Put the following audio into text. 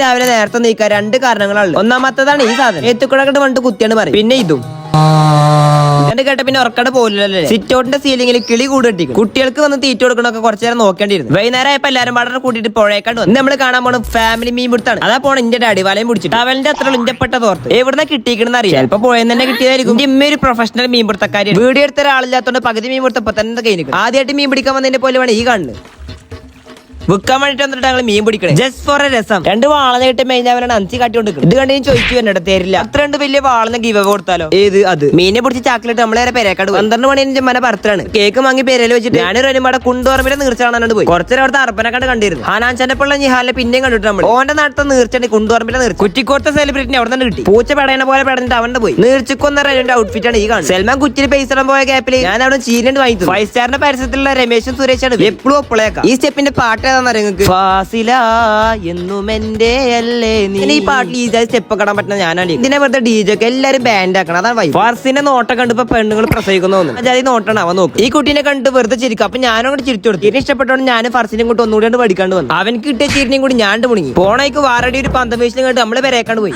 രാവിലെ നേരത്തെ നീക്കാൻ 2 കാരണങ്ങളുണ്ട്. ഒന്നാമത്തതാണ് ഈ സാധനം എത്തുക്കുടക്കട്ട് വന്നിട്ട് കുത്തിയാണ് പറയും. പിന്നെ ഇതും കേട്ട പിന്നെ ഉറക്കടെ പോലല്ലേ. സിറ്റൗട്ടിന്റെ സീലിംഗിൽ കിളി കൂടി ഇട്ടിക്കും. കുട്ടികൾക്ക് വന്ന് തീറ്റ കൊടുക്കണൊക്കെ കുറച്ചു നേരം നോക്കേണ്ടിയിരുന്നു. വൈകുന്നേരം ആയപ്പോ എല്ലാരും പാടെ കൂട്ടിട്ട് പുഴയേക്കാണ്ട് വന്നു. നമ്മൾ കാണാൻ പോണ ഫാമിലി മീൻ പിടുത്താണ്. അതാ പോണ ഇന്റെ ഡാഡി വലയും പിടിച്ചിട്ട് അവന്റെ അത്ര ഇഞ്ചപ്പെട്ട തോർത്ത് എവിടുന്ന കിട്ടിക്കണെന്ന് അറിയാം. ചിലപ്പോ പോയെന്ന് തന്നെ കിട്ടിയതായിരിക്കും. ഇമ്മ ഒരു പ്രൊഫഷണൽ മീൻ പിടുത്തക്കാരി. വീഡിയോ എടുത്ത ഒരാളില്ലാത്തോണ്ട് പകുതി മീൻ പിടുത്തപ്പോ തന്നെ കഴിഞ്ഞു. ആദ്യമായിട്ട് മീൻ പിടിക്കാൻ വന്നതിന്റെ പോലെ വേണം ഈ കാണുന്നത്. വിൽക്കാൻ വേണ്ടിട്ട് വന്നിട്ട് ഞങ്ങൾ മീൻ പിടിക്കണേ ജസ്റ്റ് ഫോർ എ രസം. 2 വാളന കിട്ടി മേഞ്ഞവരാണ് അഞ്ചി കാട്ടിക്കൊണ്ടിരിക്കുന്നത്. ഇത് കണ്ട് ഞാൻ ചോദിച്ചു എന്നോട് തരില്ല. അത്ര 2 വലിയ വാളന ഗിവ് കൊടുത്താലോ. ഏത് അത് മീനെ പിടിച്ച് ചാക്കിലിട്ട് നമ്മളേറെ പെരേക്കാട് 12 മണി മന ബർത്ത്ഡേ കേക്ക് വാങ്ങി പേരയിൽ വെച്ചിട്ട് ഞാനൊരു ഒരുപാട് കുണ്ടുപറമ്പിലെ നീർച്ച കാണാനായിട്ട് പോയി. കുറച്ചേരം അവിടുത്തെ അർപ്പനെ കണ്ട് കണ്ടിരുന്നു. ഹാനാൻചാന്റെ നിഹാലിനെ പിന്നെയും കണ്ടിട്ട് നമ്മൾ ഓന്റെ നാട്ടിൽ നീർച്ചണ്ട് കുണ്ടുപറമ്പിലെ നീർച്ച കുറ്റിക്കോർത്ത സെലിബ്രിറ്റിനെ അവിടെ തന്നെ കിട്ടി. പൂച്ച പടയണ പോലെ പടഞ്ഞിട്ട് അവന്റെ പോയി നീർച്ചക്കൊന്ന റെന്റെ ഔട്ട്ഫിറ്റ് ആണ് ഈ കാണുന്നത്. സൽമാൻ കുറ്റിയിൽ പൈസ ഇടാൻ പോയ ഗ്യാപ്പിൽ ഞാൻ അവിടെ ചീരണ്ട് വാങ്ങിച്ചു. 5 സ്റ്റാറിന്റെ പരസ്യത്തിലുള്ള രമേശും സുരേഷാണ് എപ്പോഴും ഒപ്പളേക്കാം. ഈ സ്റ്റെപ്പിന്റെ പാട്ട് ഏതാണെന്ന് നിങ്ങൾക്ക് എന്നും എന്റെ അല്ലേ നീ. ഈ പാട്ടിൽ ഈ സ്റ്റെപ്പ് കടാൻ പറ്റുന്ന ഞാനാണ്. ഇതിനെ വെറുതെ ഡീജെ ഒക്കെ എല്ലാരും ബാൻഡ് ആക്കണം. അതാണ് വൈഫ്. ഫാർസിന്റെ നോട്ടം കണ്ടിപ്പോ പെണ്ണുങ്ങൾ പ്രസവിക്കുന്ന തോന്നുന്നു. നോട്ടാണ് അവൻ നോക്കും. ഈ കുട്ടീനെ കണ്ട് വെറുതെ ചിരിക്കും. അപ്പൊ ഞാനും കൂടെ ചിരിച്ചു കൊടുത്തു. ഇതിന് ഇഷ്ടപ്പെട്ടോണ്ട് ഞാൻ ഫർസിനെ കൊണ്ട് ഒന്നുകൂടി പഠിക്കാണ്ട് വന്നു. അവൻ കിട്ടിയ ചിരിനെയും കൂടി ഞാൻ മുണിങ്ങി. പോണേക്ക് വാറടി ഒരു 15 കണ്ട് നമ്മള് പെരേക്കാണ്ട് പോയി.